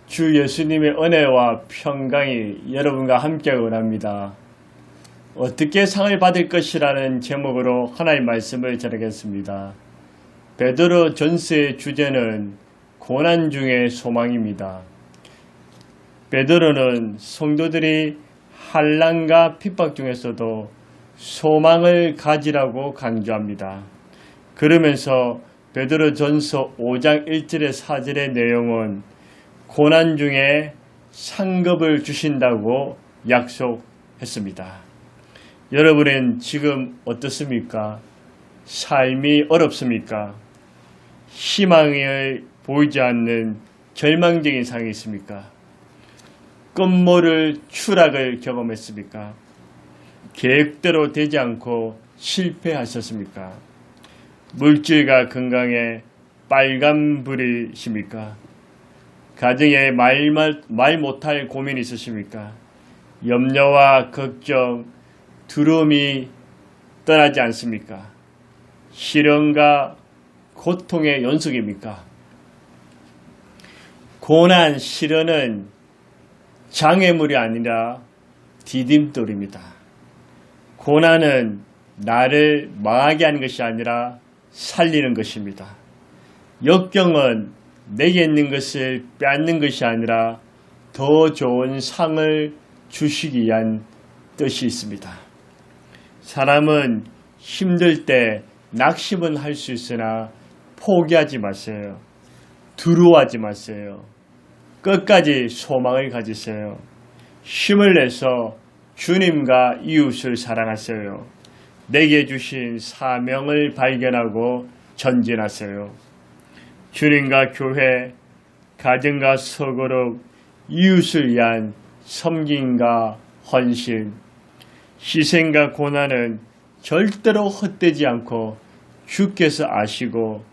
주 예수님의 은혜와 평강이 여러분과 함께 원합니다. 어떻게 상을 받을 것이라는 제목으로 하나님의 말씀을 전하겠습니다. 베드로 전서의 주제는 고난 중의 소망입니다. 베드로는 성도들이 환난과 핍박 중에서도 소망을 가지라고 강조합니다. 그러면서 베드로 전서 5장 1절의 4절의 내용은 고난 중에 상급을 주신다고 약속했습니다. 여러분은 지금 어떻습니까? 삶이 어렵습니까? 희망이 보이지 않는 절망적인 상황이 있습니까? 끝모를 추락을 경험했습니까? 계획대로 되지 않고 실패하셨습니까? 물질과 건강에 빨간불이십니까? 가정에 말 못할 고민이 있으십니까? 염려와 걱정, 두려움이 떠나지 않습니까? 시련과 고통의 연속입니까? 고난, 시련은 장애물이 아니라 디딤돌입니다. 고난은 나를 망하게 하는 것이 아니라 살리는 것입니다. 역경은 내게 있는 것을 빼앗는 것이 아니라 더 좋은 상을 주시기 위한 뜻이 있습니다. 사람은 힘들 때 낙심은 할 수 있으나 포기하지 마세요. 두려워하지 마세요. 끝까지 소망을 가지세요. 힘을 내서 주님과 이웃을 사랑하세요. 내게 주신 사명을 발견하고 전진하세요. 주님과 교회, 가정과 서거룩, 이웃을 위한 섬김과 헌신, 희생과 고난은 절대로 헛되지 않고 주께서 아시고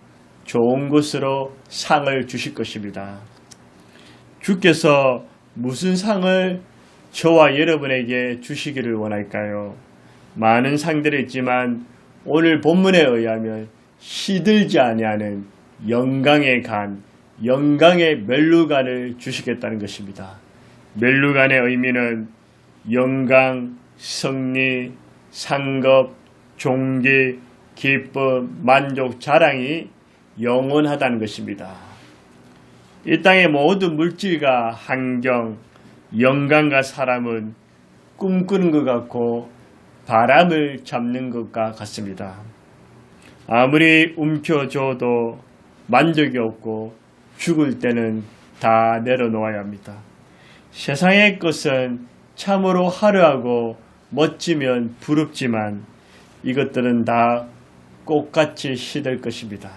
좋은 것으로 상을 주실 것입니다. 주께서 무슨 상을 저와 여러분에게 주시기를 원할까요? 많은 상들이 있지만 오늘 본문에 의하면 시들지 아니하는 영광의 간, 영광의 멸루간을 주시겠다는 것입니다. 멸루간의 의미는 영광, 승리, 상급, 존귀, 기쁨, 만족, 자랑이 영원하다는 것입니다. 이 땅의 모든 물질과 환경, 영광과 사람은 꿈꾸는 것 같고 바람을 잡는 것과 같습니다. 아무리 움켜줘도 만족이 없고 죽을 때는 다 내려놓아야 합니다. 세상의 것은 참으로 화려하고 멋지면 부럽지만 이것들은 다 꽃같이 시들 것입니다.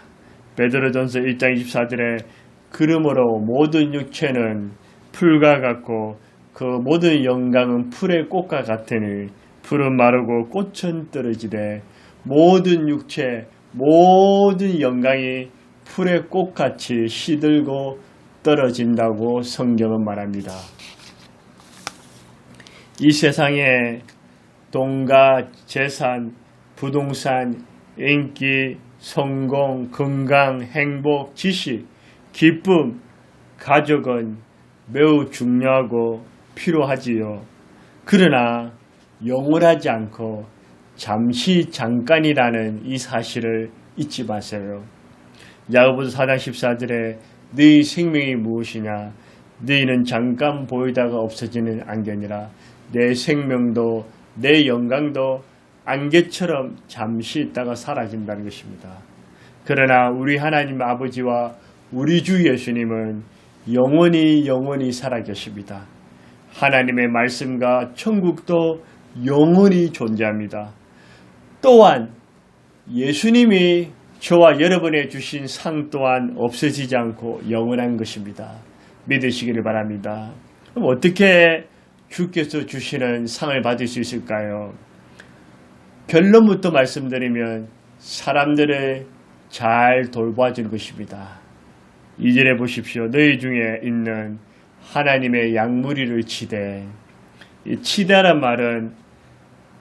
베드로전서 1장 24절에 그러므로 모든 육체는 풀과 같고 그 모든 영광은 풀의 꽃과 같으니 풀은 마르고 꽃은 떨어지되 모든 육체 모든 영광이 풀의 꽃같이 시들고 떨어진다고 성경은 말합니다. 이 세상에 돈과 재산, 부동산, 인기, 성공, 건강, 행복, 지식, 기쁨, 가족은 매우 중요하고 필요하지요. 그러나 영원하지 않고 잠시 잠깐이라는 이 사실을 잊지 마세요. 야고보서 4장 14절에 너희 생명이 무엇이냐? 너희는 잠깐 보이다가 없어지는 안개니라. 내 생명도 내 영광도 안개처럼 잠시 있다가 사라진다는 것입니다. 그러나 우리 하나님 아버지와 우리 주 예수님은 영원히 살아계십니다. 하나님의 말씀과 천국도 영원히 존재합니다. 또한 예수님이 저와 여러분에 주신 상 또한 없어지지 않고 영원한 것입니다. 믿으시기를 바랍니다. 그럼 어떻게 주께서 주시는 상을 받을 수 있을까요? 결론부터 말씀드리면 사람들을 잘 돌봐주는 것입니다. 2절에 보십시오. 너희 중에 있는 하나님의 양무리를 치되, 이 치대란 말은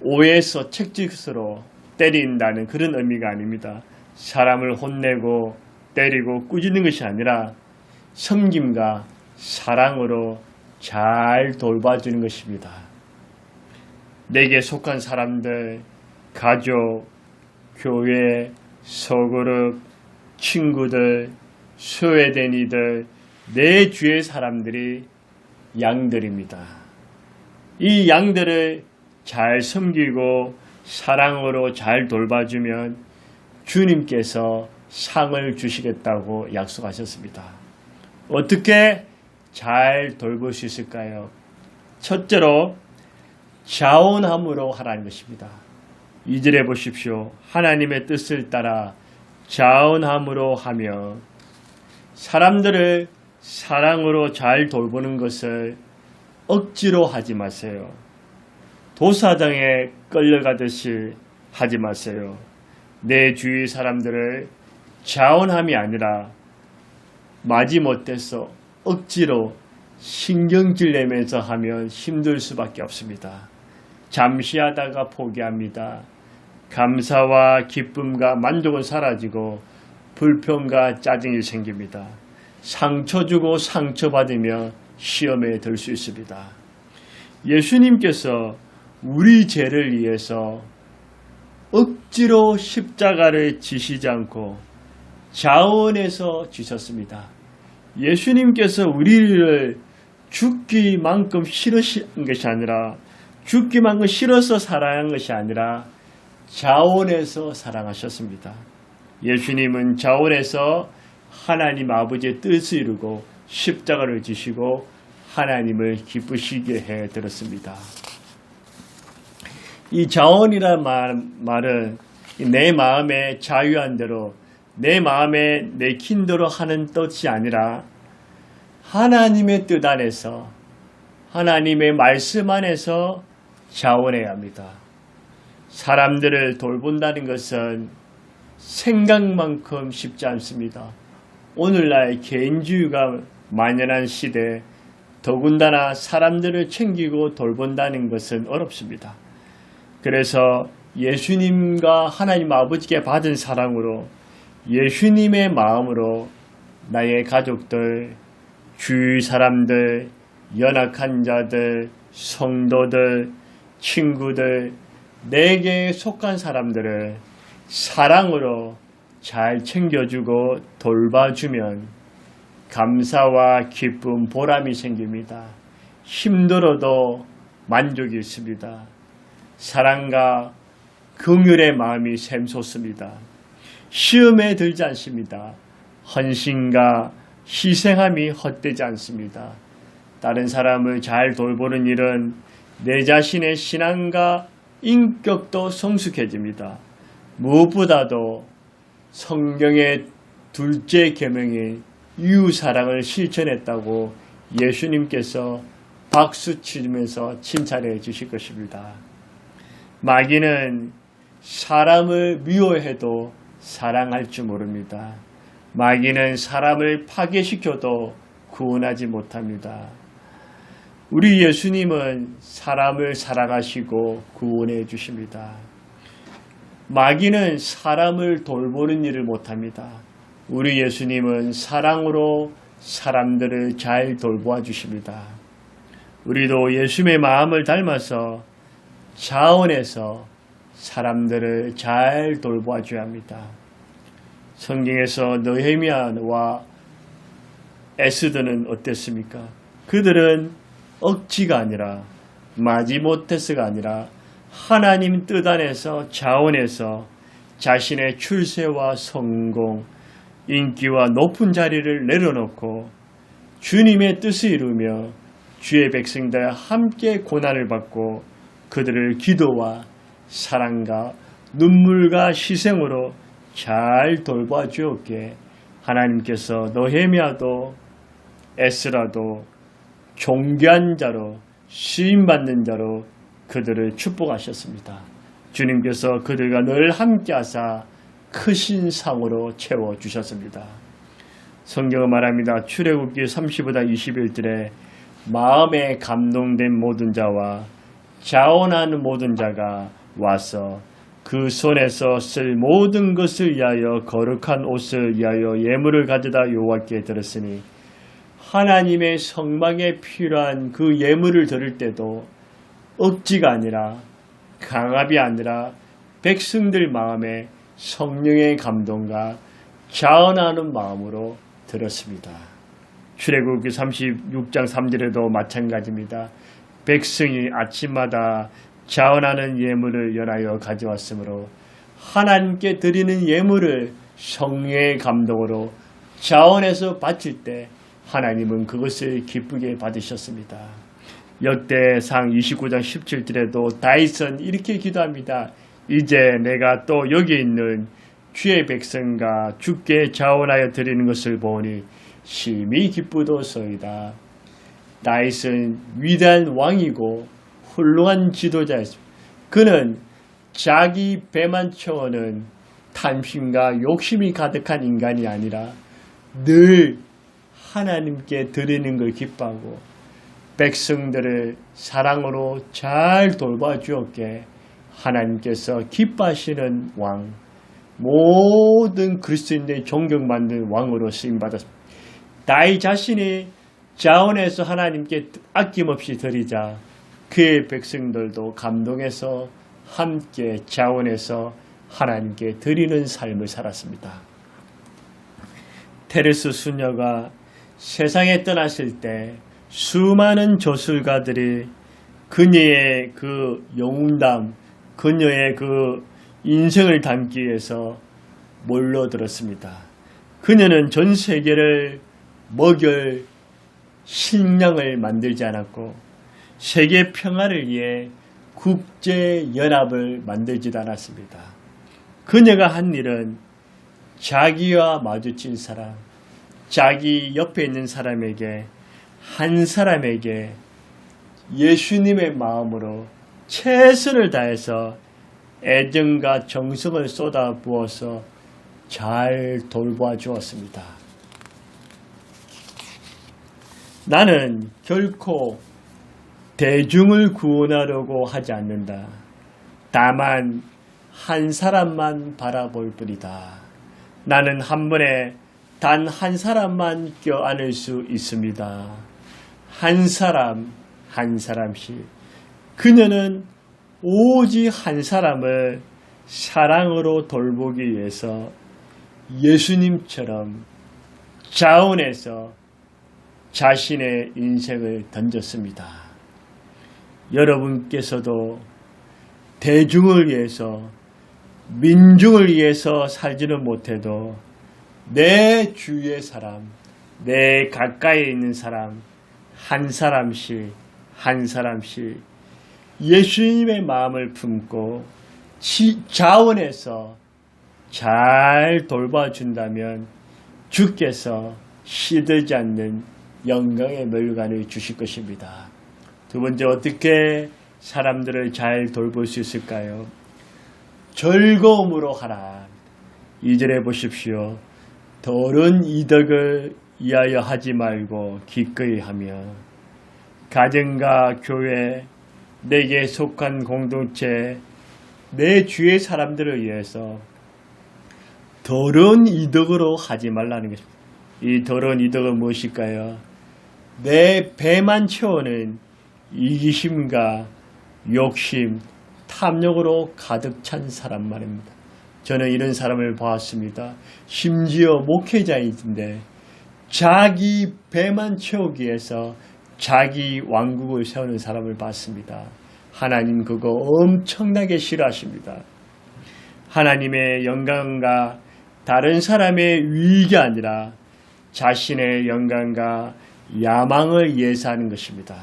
오해서 책짓으로 때린다는 그런 의미가 아닙니다. 사람을 혼내고 때리고 꾸짖는 것이 아니라 섬김과 사랑으로 잘 돌봐주는 것입니다. 내게 속한 사람들, 가족, 교회, 소그룹, 친구들, 소외된 이들, 내 주의 사람들이 양들입니다. 이 양들을 잘 섬기고 사랑으로 잘 돌봐주면 주님께서 상을 주시겠다고 약속하셨습니다. 어떻게 잘 돌볼 수 있을까요? 첫째로 자원함으로 하라는 것입니다. 2절에 보십시오. 하나님의 뜻을 따라 자원함으로 하며 사람들을 사랑으로 잘 돌보는 것을 억지로 하지 마세요. 도사장에 끌려가듯이 하지 마세요. 내 주위 사람들을 자원함이 아니라 마지못해서 억지로 신경질 내면서 하면 힘들 수밖에 없습니다. 잠시 하다가 포기합니다. 감사와 기쁨과 만족은 사라지고 불평과 짜증이 생깁니다. 상처 주고 상처받으며 시험에 들 수 있습니다. 예수님께서 우리 죄를 위해서 억지로 십자가를 지시지 않고 자원해서 주셨습니다. 예수님께서 우리를 죽기만큼 싫으신 것이 아니라 죽기만큼 싫어서 사랑한 것이 아니라 자원해서 사랑하셨습니다. 예수님은 자원해서 하나님 아버지의 뜻을 이루고 십자가를 지시고 하나님을 기쁘시게 해드렸습니다. 이 자원이라는 말은 내 마음에 자유한 대로 내 마음에 내킨 대로 하는 뜻이 아니라 하나님의 뜻 안에서 하나님의 말씀 안에서 자원해야 합니다. 사람들을 돌본다는 것은 생각만큼 쉽지 않습니다. 오늘날 개인주의가 만연한 시대에 더군다나 사람들을 챙기고 돌본다는 것은 어렵습니다. 그래서 예수님과 하나님 아버지께 받은 사랑으로 예수님의 마음으로 나의 가족들, 주위 사람들, 연약한 자들, 성도들, 친구들, 내게 속한 사람들을 사랑으로 잘 챙겨주고 돌봐주면 감사와 기쁨, 보람이 생깁니다. 힘들어도 만족이 있습니다. 사랑과 긍휼의 마음이 샘솟습니다. 시험에 들지 않습니다. 헌신과 희생함이 헛되지 않습니다. 다른 사람을 잘 돌보는 일은 내 자신의 신앙과 인격도 성숙해집니다. 무엇보다도 성경의 둘째 계명인 이웃사랑을 실천했다고 예수님께서 박수 치면서 칭찬해 주실 것입니다. 마귀는 사람을 미워해도 사랑할 줄 모릅니다. 마귀는 사람을 파괴시켜도 구원하지 못합니다. 우리 예수님은 사람을 사랑하시고 구원해 주십니다. 마귀는 사람을 돌보는 일을 못합니다. 우리 예수님은 사랑으로 사람들을 잘 돌보아 주십니다. 우리도 예수님의 마음을 닮아서 자원해서 사람들을 잘 돌보아 줘야 합니다. 성경에서 느헤미야와 에스더는 어땠습니까? 그들은 억지가 아니라 마지못해서가 아니라 하나님 뜻 안에서 자원해서 자신의 출세와 성공, 인기와 높은 자리를 내려놓고 주님의 뜻을 이루며 주의 백성들과 함께 고난을 받고 그들을 기도와 사랑과 눈물과 희생으로 잘 돌봐 주었기에 하나님께서 느헤미야도 에스라도 존귀한 자로 쓰임받는 자로 그들을 축복하셨습니다. 주님께서 그들과 늘 함께하사 크신 상으로 채워주셨습니다. 성경은 말합니다. 출애굽기 35장 21절에 마음에 감동된 모든 자와 자원하는 모든 자가 와서 그 손에서 쓸 모든 것을 위하여 거룩한 옷을 위하여 예물을 가져다 여호와께 드렸으니 하나님의 성막에 필요한 그 예물을 드릴 때도 억지가 아니라 강압이 아니라 백성들 마음에 성령의 감동과 자원하는 마음으로 드렸습니다. 출애굽기 36장 3절에도 마찬가지입니다. 백성이 아침마다 자원하는 예물을 연하여 가져왔으므로 하나님께 드리는 예물을 성령의 감동으로 자원해서 바칠 때 하나님은 그것을 기쁘게 받으셨습니다. 역대상 29장 17절에도 다윗은 이렇게 기도합니다. 이제 내가 또 여기 있는 주의 백성과 주께 자원하여 드리는 것을 보니 심히 기쁘도소이다. 다윗은 위대한 왕이고 훌륭한 지도자였습니다. 그는 자기 배만 채우는 탐심과 욕심이 가득한 인간이 아니라 늘 하나님께 드리는 걸 기뻐하고 백성들을 사랑으로 잘 돌봐주었기에 하나님께서 기뻐하시는 왕, 모든 그리스도인들의 존경받는 왕으로 쓰임받았습니다. 다윗 자신이 자원해서 하나님께 아낌없이 드리자 그의 백성들도 감동해서 함께 자원해서 하나님께 드리는 삶을 살았습니다. 테레스 수녀가 세상에 떠났을 때 수많은 저술가들이 그녀의 그 영웅담, 그녀의 그 인생을 담기 위해서 몰려들었습니다. 그녀는 전 세계를 먹일 식량을 만들지 않았고 세계 평화를 위해 국제연합을 만들지도 않았습니다. 그녀가 한 일은 자기와 마주친 사람, 자기 옆에 있는 사람에게 한 사람에게 예수님의 마음으로 최선을 다해서 애정과 정성을 쏟아부어서 잘 돌봐 주었습니다. 나는 결코 대중을 구원하려고 하지 않는다. 다만 한 사람만 바라볼 뿐이다. 나는 한 번에 단 한 사람만 껴안을 수 있습니다. 한 사람 한 사람씩. 그녀는 오직 한 사람을 사랑으로 돌보기 위해서 예수님처럼 자원해서 자신의 인생을 던졌습니다. 여러분께서도 대중을 위해서 민중을 위해서 살지는 못해도 내 주위의 사람, 내 가까이에 있는 사람 한 사람씩 한 사람씩 예수님의 마음을 품고 자원해서 잘 돌봐준다면 주께서 시들지 않는 영광의 멸관을 주실 것입니다. 두 번째, 어떻게 사람들을 잘 돌볼 수 있을까요? 즐거움으로 하라. 2절에 보십시오. 더러운 이덕을 위하여 하지 말고 기꺼이 하며 가정과 교회, 내게 속한 공동체, 내 주위의 사람들을 위해서 더러운 이덕으로 하지 말라는 것입니다. 이 더러운 이덕은 무엇일까요? 내 배만 채우는 이기심과 욕심, 탐욕으로 가득 찬 사람 말입니다. 저는 이런 사람을 보았습니다. 심지어 목회자인데 자기 배만 채우기 위해서 자기 왕국을 세우는 사람을 봤습니다. 하나님 그거 엄청나게 싫어하십니다. 하나님의 영광과 다른 사람의 유익이 아니라 자신의 영광과 야망을 위해서 하는 것입니다.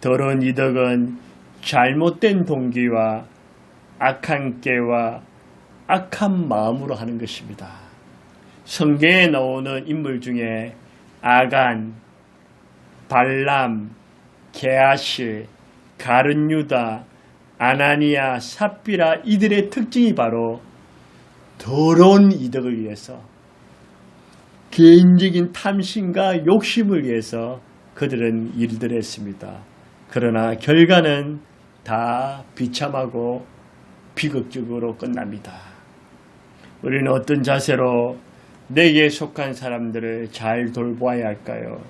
더러운 이덕은 잘못된 동기와 악한 깨와 악한 마음으로 하는 것입니다. 성경에 나오는 인물 중에 아간, 발람, 게하시, 가룟유다, 아나니아, 삽비라 이들의 특징이 바로 더러운 이덕을 위해서 개인적인 탐심과 욕심을 위해서 그들은 일들을 했습니다. 그러나 결과는 다 비참하고 비극적으로 끝납니다. 우리는 어떤 자세로 내게 속한 사람들을 잘 돌보아야 할까요?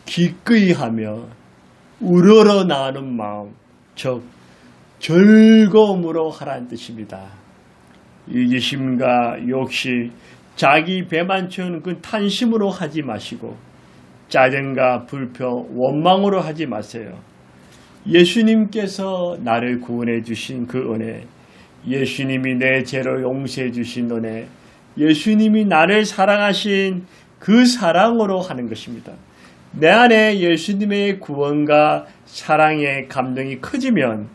기꺼이 하며 우러러 나오는 마음, 즉 즐거움으로 하라는 뜻입니다. 이기심과 욕심, 자기 배만 채우는 그 탄심으로 하지 마시고 짜증과 불평, 원망으로 하지 마세요. 예수님께서 나를 구원해 주신 그 은혜, 예수님이 내 죄를 용서해 주신 은혜, 예수님이 나를 사랑하신 그 사랑으로 하는 것입니다. 내 안에 예수님의 구원과 사랑의 감동이 커지면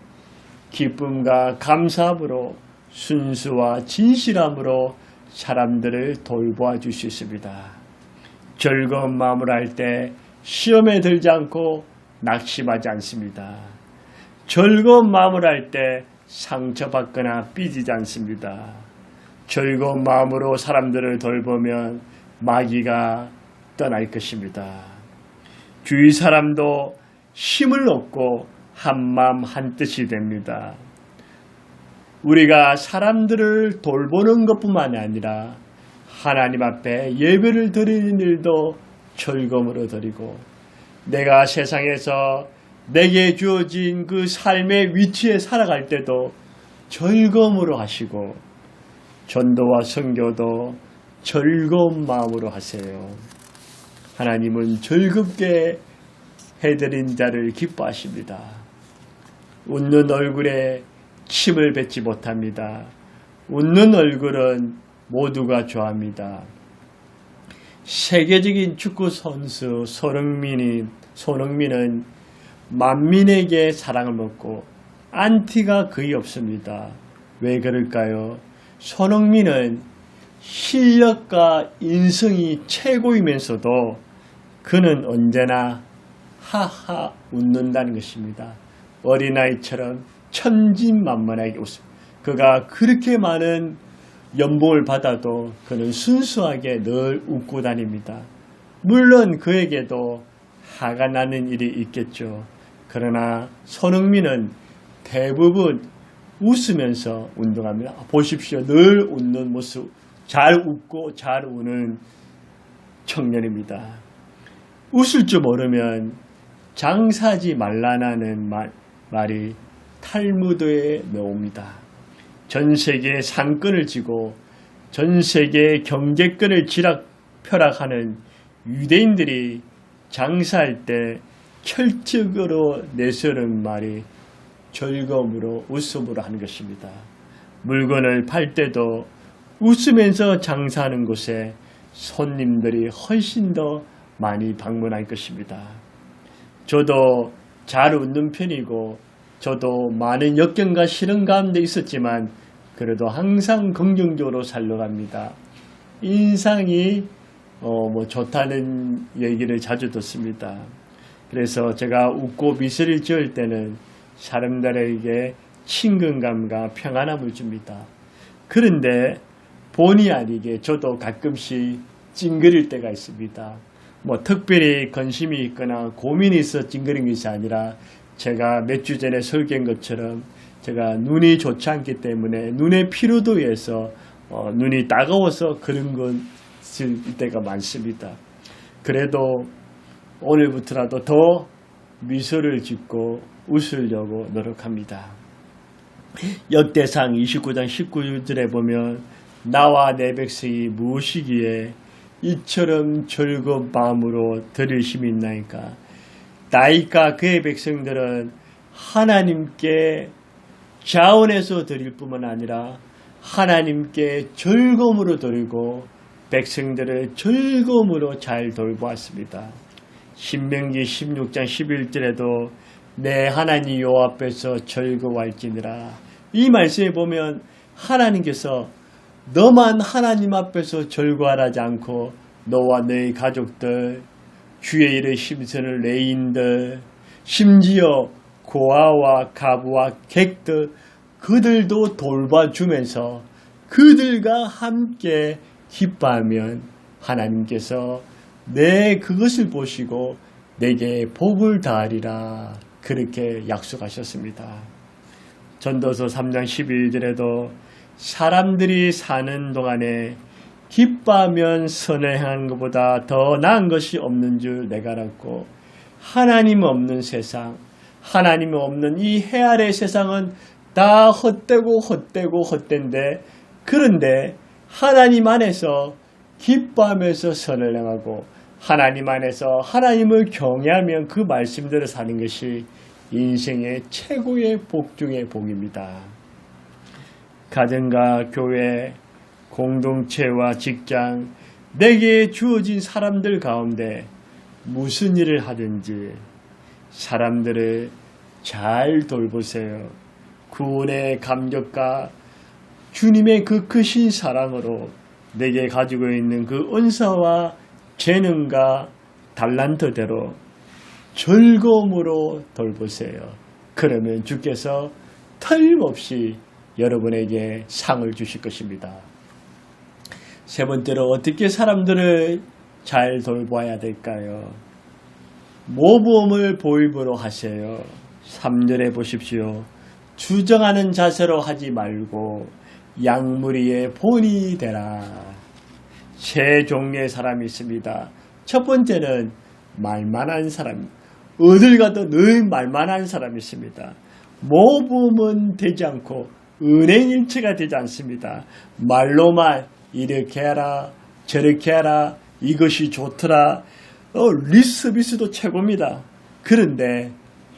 기쁨과 감사함으로 순수와 진실함으로 사람들을 돌보아 줄 수 있습니다. 즐거운 마음으로 할 때 시험에 들지 않고 낙심하지 않습니다. 즐거운 마음으로 할 때 상처받거나 삐지지 않습니다. 즐거운 마음으로 사람들을 돌보면 마귀가 떠날 것입니다. 주위 사람도 힘을 얻고 한마음 한뜻이 됩니다. 우리가 사람들을 돌보는 것뿐만 아니라 하나님 앞에 예배를 드리는 일도 즐거움으로 드리고 내가 세상에서 내게 주어진 그 삶의 위치에 살아갈 때도 즐거움으로 하시고 전도와 선교도 즐거운 마음으로 하세요. 하나님은 즐겁게 해드린 자를 기뻐하십니다. 웃는 얼굴에 침을 뱉지 못합니다. 웃는 얼굴은 모두가 좋아합니다. 세계적인 축구 선수 손흥민은 만민에게 사랑을 받고 안티가 거의 없습니다. 왜 그럴까요? 손흥민은 실력과 인성이 최고이면서도 그는 언제나 하하 웃는다는 것입니다. 어린아이처럼 천진만만하게 웃습니다. 그가 그렇게 많은 연봉을 받아도 그는 순수하게 늘 웃고 다닙니다. 물론 그에게도 화가 나는 일이 있겠죠. 그러나 손흥민은 대부분 웃으면서 운동합니다. 보십시오. 늘 웃는 모습, 잘 웃고 잘 우는 청년입니다. 웃을 줄 모르면 장사하지 말라는 말이 탈무드에 나옵니다. 전 세계에 상권을 쥐고 전 세계의 경제권을 펴락하는 유대인들이 장사할 때 철칙으로 내세우는 말이 즐거움으로 웃음으로 하는 것입니다. 물건을 팔 때도 웃으면서 장사하는 곳에 손님들이 훨씬 더 많이 방문할 것입니다. 저도 잘 웃는 편이고 저도 많은 역경과 시련 가운데 있었지만 그래도 항상 긍정적으로 살려갑니다. 인상이 좋다는 얘기를 자주 듣습니다. 그래서 제가 웃고 미소를 지을 때는 사람들에게 친근감과 평안함을 줍니다. 그런데 본의 아니게 저도 가끔씩 찡그릴 때가 있습니다. 특별히 관심이 있거나 고민이 있어 찡그린 것이 아니라 제가 몇 주 전에 설계한 것처럼 제가 눈이 좋지 않기 때문에 눈의 피로도에서 눈이 따가워서 그런 것일 때가 많습니다. 그래도 오늘부터라도 더 미소를 짓고 웃으려고 노력합니다. 역대상 29장 19절에 보면 나와 내 백성이 무엇이기에 이처럼 즐거운 마음으로 드릴 힘이 있나이까. 다윗과 그의 백성들은 하나님께 자원해서 드릴 뿐만 아니라 하나님께 즐거움으로 드리고 백성들을 즐거움으로 잘 돌보았습니다. 신명기 16장 11절에도 내 하나님 여호와 앞에서 즐거워할지니라. 이 말씀에 보면 하나님께서 너만 하나님 앞에서 즐거워하지 않고 너와 너의 가족들, 주의 일에 힘쓰는 레인들, 심지어 고아와 가부와 객들, 그들도 돌봐주면서 그들과 함께 기뻐하면 하나님께서 내 그것을 보시고 내게 복을 다하리라 그렇게 약속하셨습니다. 전도서 3장 11절에도 사람들이 사는 동안에 기뻐하면 선을 행한 것보다 더 나은 것이 없는 줄 내가 알았고 하나님 없는 세상, 하나님 없는 이 해 아래 세상은 다 헛되고 헛된데, 그런데 하나님 안에서 기뻐하면서 선을 행하고 하나님 안에서 하나님을 경외하면 그 말씀대로 사는 것이 인생의 최고의 복 중의 복입니다. 가정과 교회, 공동체와 직장, 내게 주어진 사람들 가운데 무슨 일을 하든지 사람들을 잘 돌보세요. 구원의 감격과 주님의 그 크신 사랑으로 내게 가지고 있는 그 은사와 재능과 달란트대로 즐거움으로 돌보세요. 그러면 주께서 틀림없이 여러분에게 상을 주실 것입니다. 세 번째로 어떻게 사람들을 잘 돌봐야 될까요? 모범을 보입으로 하세요. 3절에 보십시오. 주정하는 자세로 하지 말고 양무리의 본이 되라. 세 종류의 사람이 있습니다. 첫 번째는 말만한 사람, 어딜 가도 늘 말만한 사람이 있습니다. 모범은 되지 않고 은행일치가 되지 않습니다. 말로만 이렇게 해라, 저렇게 해라, 이것이 좋더라, 리서비스도 최고입니다. 그런데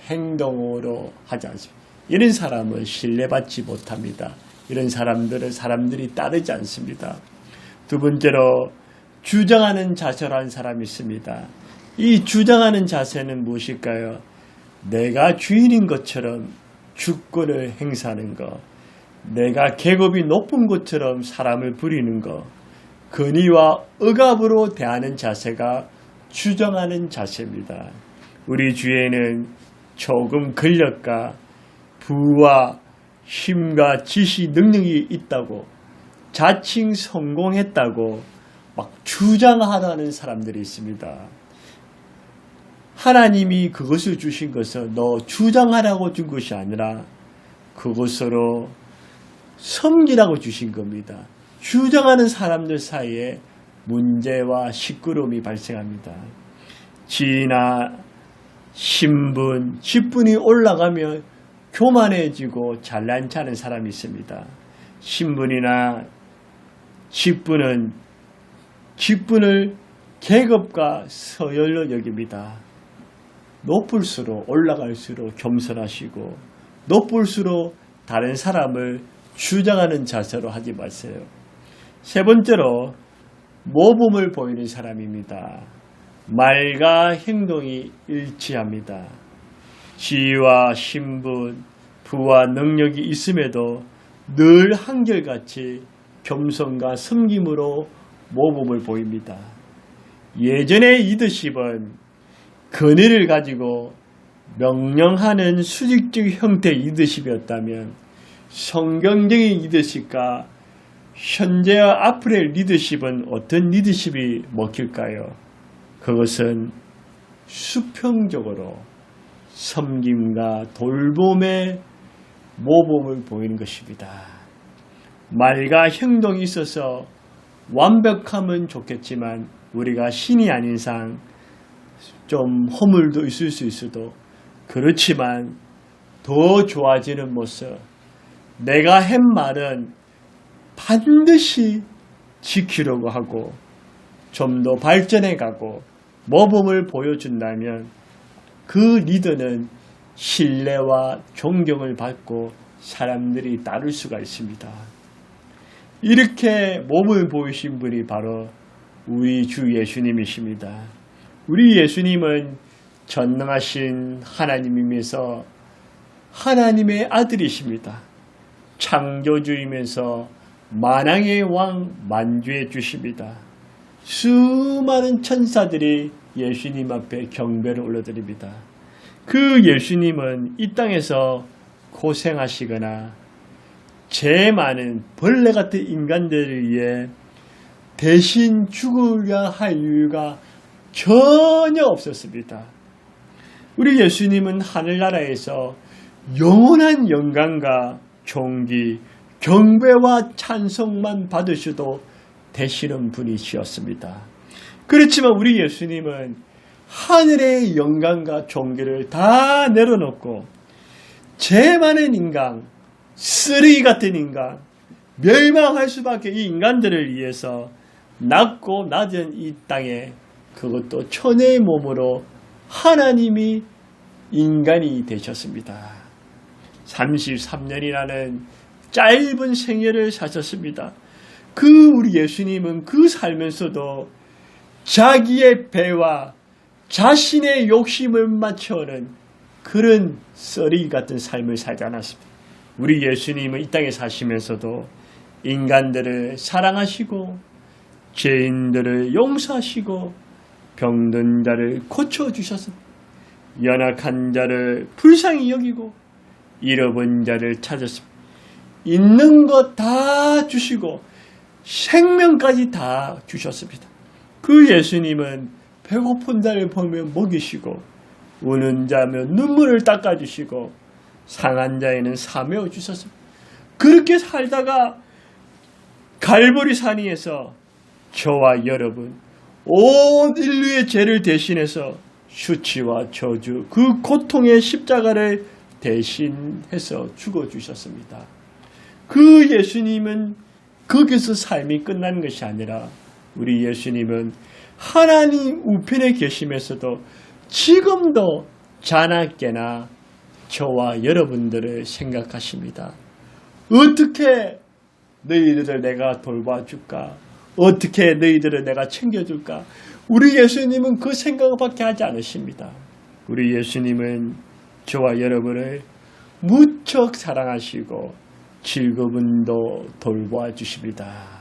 행동으로 하지 않습니다. 이런 사람은 신뢰받지 못합니다. 이런 사람들을 사람들이 따르지 않습니다. 두 번째로 주장하는 자세라는 사람이 있습니다. 이 주장하는 자세는 무엇일까요? 내가 주인인 것처럼 주권을 행사하는 것, 내가 계급이 높은 것처럼 사람을 부리는 것, 권위와 억압으로 대하는 자세가 주장하는 자세입니다. 우리 주위에는 조금 권력과 부와 힘과 지시 능력이 있다고, 자칭 성공했다고 막 주장하라는 사람들이 있습니다. 하나님이 그것을 주신 것은 너 주장하라고 준 것이 아니라 그것으로 섬기라고 주신 겁니다. 주장하는 사람들 사이에 문제와 시끄러움이 발생합니다. 지위나 신분, 직분이 올라가면 교만해지고 잘난 체하는 사람이 있습니다. 신분이나 직분을 계급과 서열로 여깁니다. 높을수록 올라갈수록 겸손하시고 높을수록 다른 사람을 주장하는 자세로 하지 마세요. 세 번째로 모범을 보이는 사람입니다. 말과 행동이 일치합니다. 지위와 신분, 부와 능력이 있음에도 늘 한결같이 겸손과 섬김으로 모범을 보입니다. 예전의 리더십은 권위를 가지고 명령하는 수직적 형태의 리더십이었다면 성경적인 리더십과 현재와 앞으로의 리더십은 어떤 리더십이 먹힐까요? 그것은 수평적으로 섬김과 돌봄의 모범을 보이는 것입니다. 말과 행동이 있어서 완벽하면 좋겠지만 우리가 신이 아닌 이상 좀 허물도 있을 수 있어도, 그렇지만 더 좋아지는 모습, 내가 한 말은 반드시 지키려고 하고 좀 더 발전해 가고 모범을 보여준다면 그 리더는 신뢰와 존경을 받고 사람들이 따를 수가 있습니다. 이렇게 모범을 보이신 분이 바로 우리 주 예수님이십니다. 우리 예수님은 전능하신 하나님이면서 하나님의 아들이십니다. 창조주이면서 만왕의 왕 만주해 주십니다. 수많은 천사들이 예수님 앞에 경배를 올려드립니다. 그 예수님은 이 땅에서 고생하시거나 죄 많은 벌레 같은 인간들을 위해 대신 죽으려 할 이유가 전혀 없었습니다. 우리 예수님은 하늘나라에서 영원한 영광과 존귀, 경배와 찬송만 받으셔도 되시는 분이시었습니다. 그렇지만 우리 예수님은 하늘의 영광과 존귀를 다 내려놓고 죄 많은 인간, 쓰레기 같은 인간, 멸망할 수밖에 이 인간들을 위해서 낮고 낮은 이 땅에 그것도 천의 몸으로 하나님이 인간이 되셨습니다. 33년이라는 짧은 생애를 사셨습니다. 우리 예수님은 살면서도 자기의 배와 자신의 욕심을 맞춰오는 그런 쓰레기 같은 삶을 살지 않았습니다. 우리 예수님은 이 땅에 사시면서도 인간들을 사랑하시고 죄인들을 용서하시고 병든 자를 고쳐주셨습니다. 연약한 자를 불쌍히 여기고 잃어본 자를 찾았습니다. 있는 것 다 주시고 생명까지 다 주셨습니다. 그 예수님은 배고픈 자를 보면 먹이시고 우는 자면 눈물을 닦아주시고 상한 자에는 사메어 주셨습니다. 그렇게 살다가 갈보리 산 위에서 저와 여러분 온 인류의 죄를 대신해서 수치와 저주 그 고통의 십자가를 대신해서 죽어주셨습니다. 그 예수님은 거기서 삶이 끝나는 것이 아니라 우리 예수님은 하나님 우편에 계시면서도 지금도 자나깨나 저와 여러분들을 생각하십니다. 어떻게 너희들을 내가 돌봐줄까? 어떻게 너희들을 내가 챙겨줄까? 우리 예수님은 그 생각밖에 하지 않으십니다. 우리 예수님은 저와 여러분을 무척 사랑하시고 즐거움도 돌보아 주십니다.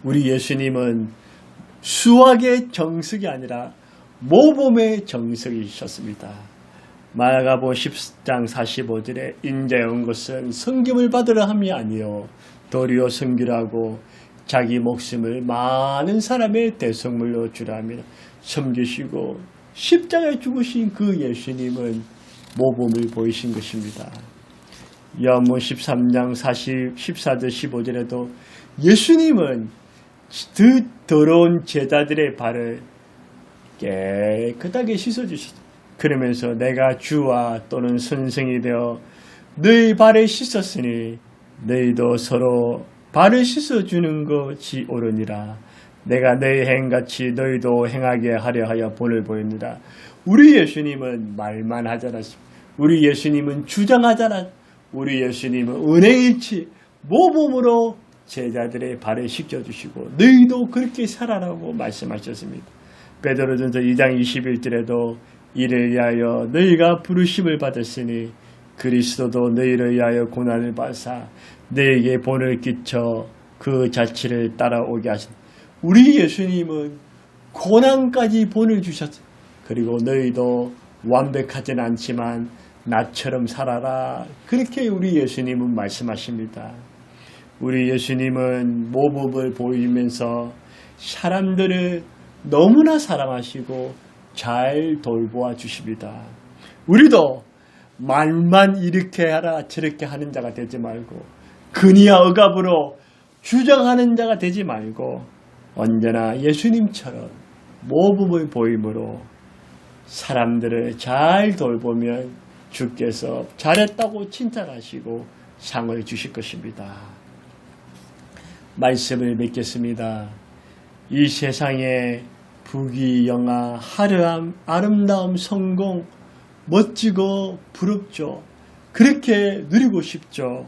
우리 예수님은 수학의 정석이 아니라 모범의 정석이셨습니다. 마가복음 10장 45절에 인자에 온 것은 성김을 받으려 함이 아니요 도리어 섬기라고 자기 목숨을 많은 사람의 대속물로 주라 하며 섬기시고 십자가에 죽으신 그 예수님은 모범을 보이신 것입니다. 요한복음 13장 14절 15절에도 예수님은 그 더러운 제자들의 발을 깨끗하게 씻어주셨다. 그러면서 내가 주와 또는 선생이 되어 너희 발을 씻었으니 너희도 서로 발을 씻어주는 것이 옳으니라. 내가 너희 행같이 너희도 행하게 하려 하여 본을 보입니다. 우리 예수님은 말만 하지 않았습니다. 우리 예수님은 주장하지 않았습니다. 우리 예수님은 은혜일치 모범으로 제자들의 발을 씻겨주시고 너희도 그렇게 살아라고 말씀하셨습니다. 베드로전서 2장 21절에도 이를 위하여 너희가 부르심을 받았으니 그리스도도 너희를 위하여 고난을 받사 너희에게 본을 끼쳐 그 자취를 따라오게 하신다. 우리 예수님은 고난까지 본을 주셨어요. 그리고 너희도 완벽하진 않지만 나처럼 살아라. 그렇게 우리 예수님은 말씀하십니다. 우리 예수님은 모범을 보이면서 사람들을 너무나 사랑하시고 잘 돌보아 주십니다. 우리도 말만 이렇게 하라 저렇게 하는 자가 되지 말고 근이야 억압으로 주장하는 자가 되지 말고 언제나 예수님처럼 모범을 보임으로 사람들을 잘 돌보면 주께서 잘했다고 칭찬하시고 상을 주실 것입니다. 말씀을 맺겠습니다. 이 세상에 부귀영화, 화려함, 아름다움, 성공, 멋지고 부럽죠. 그렇게 누리고 싶죠.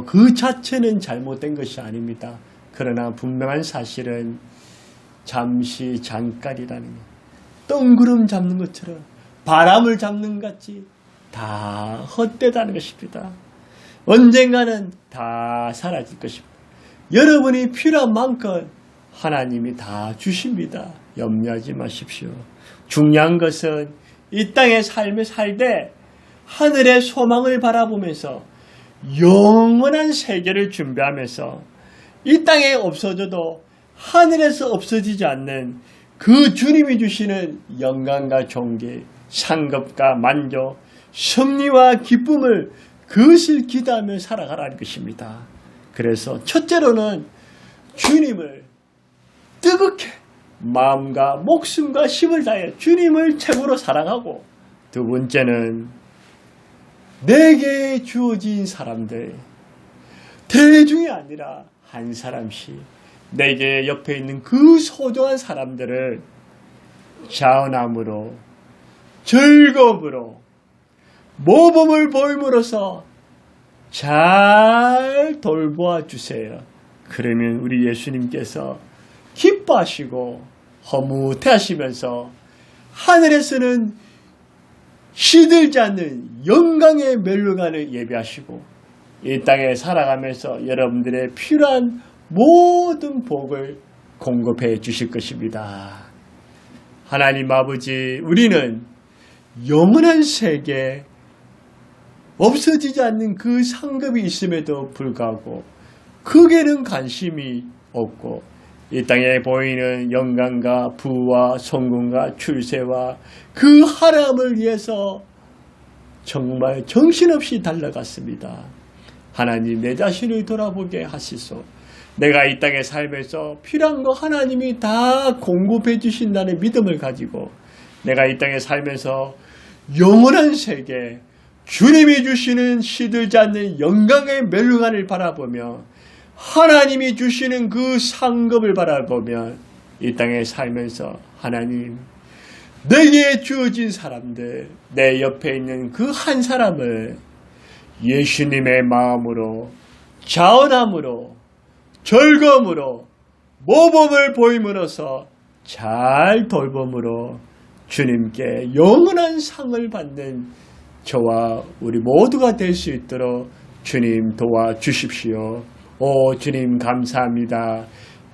그 자체는 잘못된 것이 아닙니다. 그러나 분명한 사실은 잠시 잠깐이라는 것. 뜬구름 잡는 것처럼 바람을 잡는 것 같이 다 헛되다는 것입니다. 언젠가는 다 사라질 것입니다. 여러분이 필요한 만큼 하나님이 다 주십니다. 염려하지 마십시오. 중요한 것은 이 땅의 삶을 살되 하늘의 소망을 바라보면서 영원한 세계를 준비하면서 이 땅에 없어져도 하늘에서 없어지지 않는 그 주님이 주시는 영광과 존귀, 상급과 만족, 승리와 기쁨을 그것을 기대하며 살아가라는 것입니다. 그래서 첫째로는 주님을 뜨겁게 마음과 목숨과 힘을 다해 주님을 최고로 사랑하고, 두 번째는 내게 주어진 사람들, 대중이 아니라 한 사람씩 내게 옆에 있는 그 소중한 사람들을 자원함으로, 즐거움으로, 모범을 보임으로써 잘 돌보아 주세요. 그러면 우리 예수님께서 기뻐하시고 허무해하시면서 하늘에서는 시들지 않는 영광의 멸류관을 예비하시고 이 땅에 살아가면서 여러분들의 필요한 모든 복을 공급해 주실 것입니다. 하나님 아버지, 우리는 영원한 세계, 없어지지 않는 그 상급이 있음에도 불구하고 크게는 관심이 없고 이 땅에 보이는 영광과 부와 성공과 출세와 그 하람을 위해서 정말 정신없이 달려갔습니다. 하나님, 내 자신을 돌아보게 하시소. 내가 이 땅에 살면서 필요한 거 하나님이 다 공급해 주신다는 믿음을 가지고 내가 이 땅에 살면서 영원한 세계, 주님이 주시는 시들지 않는 영광의 멸류관을 바라보며 하나님이 주시는 그 상급을 바라보며 이 땅에 살면서 하나님, 내게 주어진 사람들, 내 옆에 있는 그 한 사람을 예수님의 마음으로, 자원함으로, 즐거움으로, 모범을 보임으로써 잘 돌봄으로 주님께 영원한 상을 받는 저와 우리 모두가 될 수 있도록 주님 도와주십시오. 오 주님 감사합니다.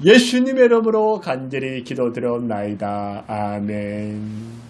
예수님의 이름으로 간절히 기도드렸나이다. 아멘.